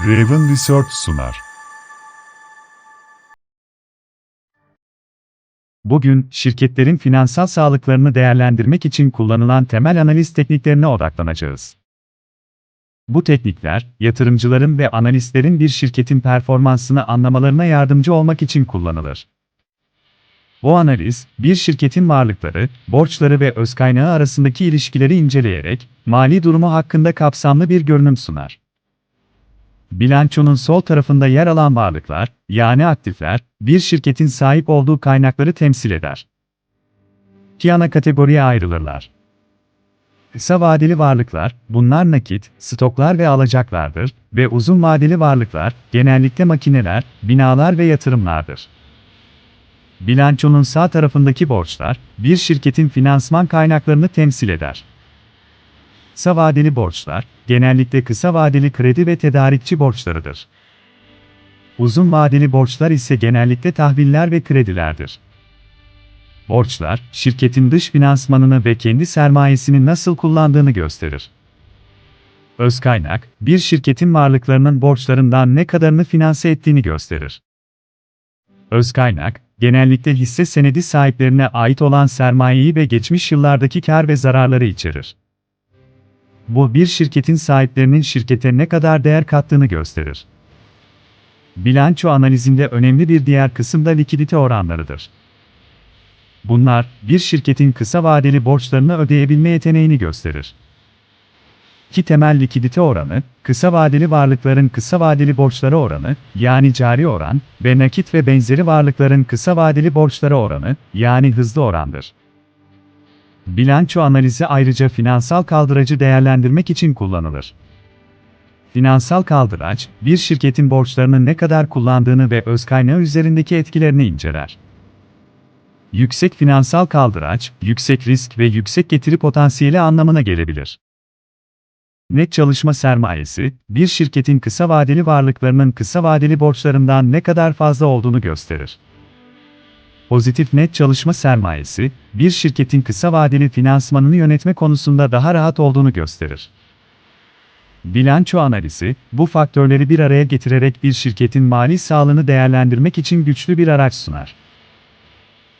Raven Research sunar. Bugün, şirketlerin finansal sağlıklarını değerlendirmek için kullanılan temel analiz tekniklerine odaklanacağız. Bu teknikler, yatırımcıların ve analistlerin bir şirketin performansını anlamalarına yardımcı olmak için kullanılır. Bu analiz, bir şirketin varlıkları, borçları ve özkaynağı arasındaki ilişkileri inceleyerek, mali durumu hakkında kapsamlı bir görünüm sunar. Bilançonun sol tarafında yer alan varlıklar, yani aktifler, bir şirketin sahip olduğu kaynakları temsil eder. İki ana kategoriye ayrılırlar. Kısa vadeli varlıklar, bunlar nakit, stoklar ve alacaklardır ve uzun vadeli varlıklar, genellikle makineler, binalar ve yatırımlardır. Bilançonun sağ tarafındaki borçlar, bir şirketin finansman kaynaklarını temsil eder. Kısa vadeli borçlar, genellikle kısa vadeli kredi ve tedarikçi borçlarıdır. Uzun vadeli borçlar ise genellikle tahviller ve kredilerdir. Borçlar, şirketin dış finansmanını ve kendi sermayesini nasıl kullandığını gösterir. Özkaynak, bir şirketin varlıklarının borçlarından ne kadarını finanse ettiğini gösterir. Özkaynak, genellikle hisse senedi sahiplerine ait olan sermayeyi ve geçmiş yıllardaki kar ve zararları içerir. Bu, bir şirketin sahiplerinin şirkete ne kadar değer kattığını gösterir. Bilanço analizinde önemli bir diğer kısım da likidite oranlarıdır. Bunlar, bir şirketin kısa vadeli borçlarını ödeyebilme yeteneğini gösterir. İki temel likidite oranı, kısa vadeli varlıkların kısa vadeli borçları oranı, yani cari oran ve nakit ve benzeri varlıkların kısa vadeli borçları oranı, yani hızlı orandır. Bilanço analizi ayrıca finansal kaldıracı değerlendirmek için kullanılır. Finansal kaldıraç, bir şirketin borçlarını ne kadar kullandığını ve özkaynağı üzerindeki etkilerini inceler. Yüksek finansal kaldıraç, yüksek risk ve yüksek getiri potansiyeli anlamına gelebilir. Net çalışma sermayesi, bir şirketin kısa vadeli varlıklarının kısa vadeli borçlarından ne kadar fazla olduğunu gösterir. Pozitif net çalışma sermayesi, bir şirketin kısa vadeli finansmanını yönetme konusunda daha rahat olduğunu gösterir. Bilanço analizi, bu faktörleri bir araya getirerek bir şirketin mali sağlığını değerlendirmek için güçlü bir araç sunar.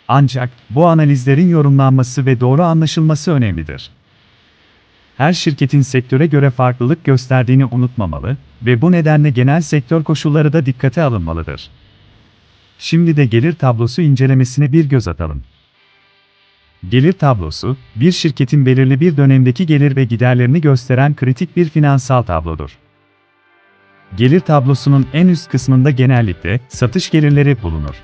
Ancak, bu analizlerin yorumlanması ve doğru anlaşılması önemlidir. Her şirketin sektöre göre farklılık gösterdiğini unutmamalı ve bu nedenle genel sektör koşulları da dikkate alınmalıdır. Şimdi de gelir tablosu incelemesine bir göz atalım. Gelir tablosu, bir şirketin belirli bir dönemdeki gelir ve giderlerini gösteren kritik bir finansal tablodur. Gelir tablosunun en üst kısmında genellikle satış gelirleri bulunur.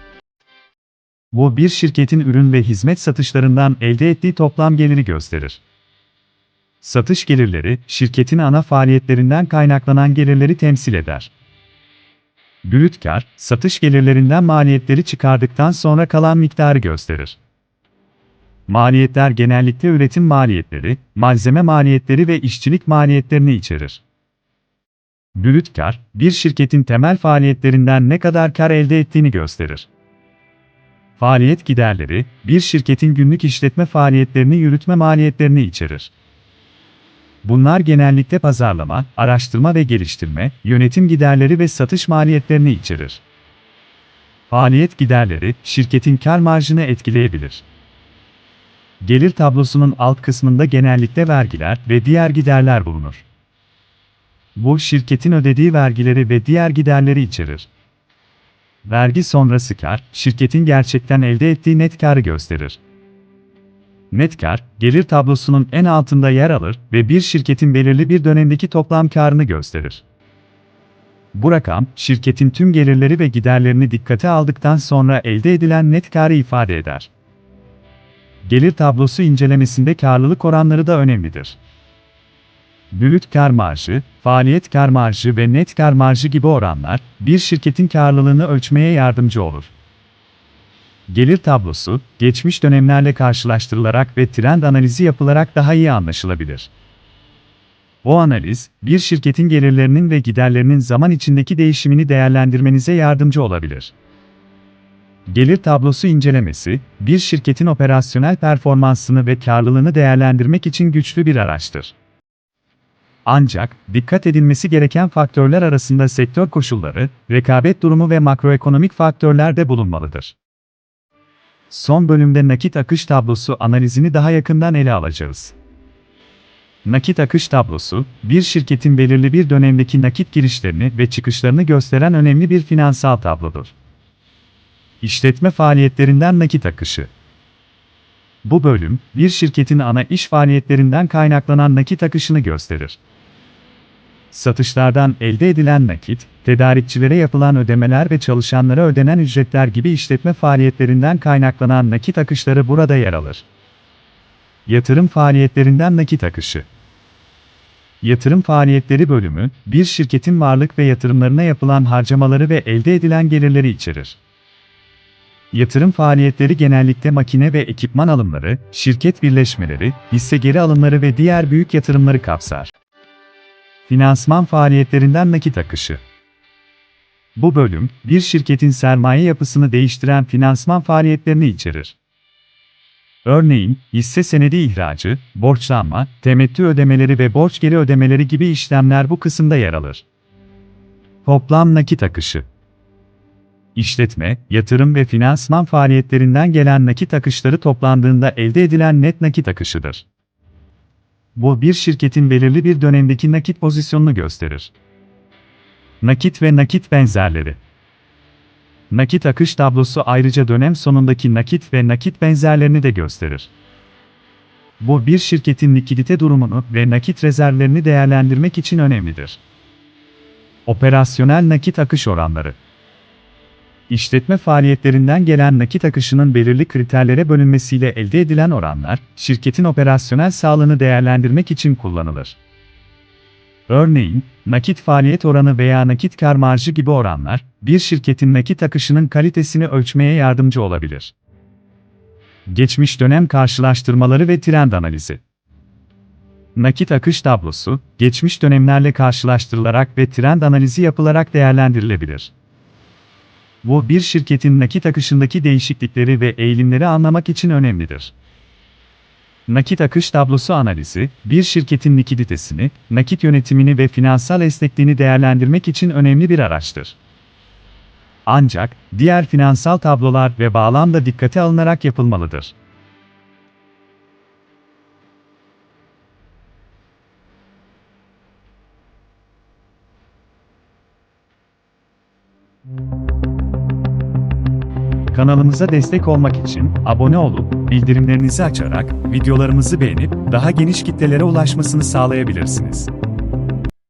Bu, bir şirketin ürün ve hizmet satışlarından elde ettiği toplam geliri gösterir. Satış gelirleri, şirketin ana faaliyetlerinden kaynaklanan gelirleri temsil eder. Brüt kar, satış gelirlerinden maliyetleri çıkardıktan sonra kalan miktarı gösterir. Maliyetler genellikle üretim maliyetleri, malzeme maliyetleri ve işçilik maliyetlerini içerir. Brüt kar, bir şirketin temel faaliyetlerinden ne kadar kar elde ettiğini gösterir. Faaliyet giderleri, bir şirketin günlük işletme faaliyetlerini yürütme maliyetlerini içerir. Bunlar genellikle pazarlama, araştırma ve geliştirme, yönetim giderleri ve satış maliyetlerini içerir. Faaliyet giderleri, şirketin kar marjını etkileyebilir. Gelir tablosunun alt kısmında genellikle vergiler ve diğer giderler bulunur. Bu, şirketin ödediği vergileri ve diğer giderleri içerir. Vergi sonrası kar, şirketin gerçekten elde ettiği net karı gösterir. Net kar, gelir tablosunun en altında yer alır ve bir şirketin belirli bir dönemdeki toplam karını gösterir. Bu rakam, şirketin tüm gelirleri ve giderlerini dikkate aldıktan sonra elde edilen net karı ifade eder. Gelir tablosu incelemesinde karlılık oranları da önemlidir. Brüt kar marjı, faaliyet kar marjı ve net kar marjı gibi oranlar, bir şirketin karlılığını ölçmeye yardımcı olur. Gelir tablosu, geçmiş dönemlerle karşılaştırılarak ve trend analizi yapılarak daha iyi anlaşılabilir. Bu analiz, bir şirketin gelirlerinin ve giderlerinin zaman içindeki değişimini değerlendirmenize yardımcı olabilir. Gelir tablosu incelemesi, bir şirketin operasyonel performansını ve karlılığını değerlendirmek için güçlü bir araçtır. Ancak, dikkat edilmesi gereken faktörler arasında sektör koşulları, rekabet durumu ve makroekonomik faktörler de bulunmalıdır. Son bölümde nakit akış tablosu analizini daha yakından ele alacağız. Nakit akış tablosu, bir şirketin belirli bir dönemdeki nakit girişlerini ve çıkışlarını gösteren önemli bir finansal tablodur. İşletme faaliyetlerinden nakit akışı. Bu bölüm, bir şirketin ana iş faaliyetlerinden kaynaklanan nakit akışını gösterir. Satışlardan elde edilen nakit, tedarikçilere yapılan ödemeler ve çalışanlara ödenen ücretler gibi işletme faaliyetlerinden kaynaklanan nakit akışları burada yer alır. Yatırım faaliyetlerinden nakit akışı. Yatırım faaliyetleri bölümü, bir şirketin varlık ve yatırımlarına yapılan harcamaları ve elde edilen gelirleri içerir. Yatırım faaliyetleri genellikle makine ve ekipman alımları, şirket birleşmeleri, hisse geri alımları ve diğer büyük yatırımları kapsar. Finansman faaliyetlerinden nakit akışı. Bu bölüm, bir şirketin sermaye yapısını değiştiren finansman faaliyetlerini içerir. Örneğin, hisse senedi ihracı, borçlanma, temettü ödemeleri ve borç geri ödemeleri gibi işlemler bu kısımda yer alır. Toplam nakit akışı. İşletme, yatırım ve finansman faaliyetlerinden gelen nakit akışları toplandığında elde edilen net nakit akışıdır. Bu bir şirketin belirli bir dönemdeki nakit pozisyonunu gösterir. Nakit ve nakit benzerleri. Nakit akış tablosu ayrıca dönem sonundaki nakit ve nakit benzerlerini de gösterir. Bu bir şirketin likidite durumunu ve nakit rezervlerini değerlendirmek için önemlidir. Operasyonel nakit akış oranları. İşletme faaliyetlerinden gelen nakit akışının belirli kriterlere bölünmesiyle elde edilen oranlar, şirketin operasyonel sağlığını değerlendirmek için kullanılır. Örneğin, nakit faaliyet oranı veya nakit kar marjı gibi oranlar, bir şirketin nakit akışının kalitesini ölçmeye yardımcı olabilir. Geçmiş dönem karşılaştırmaları ve trend analizi. Nakit akış tablosu, geçmiş dönemlerle karşılaştırılarak ve trend analizi yapılarak değerlendirilebilir. Bu bir şirketin nakit akışındaki değişiklikleri ve eğilimleri anlamak için önemlidir. Nakit akış tablosu analizi, bir şirketin likiditesini, nakit yönetimini ve finansal esnekliğini değerlendirmek için önemli bir araçtır. Ancak, diğer finansal tablolar ve bağlam da dikkate alınarak yapılmalıdır. Kanalımıza destek olmak için abone olup bildirimlerinizi açarak videolarımızı beğenip daha geniş kitlelere ulaşmasını sağlayabilirsiniz.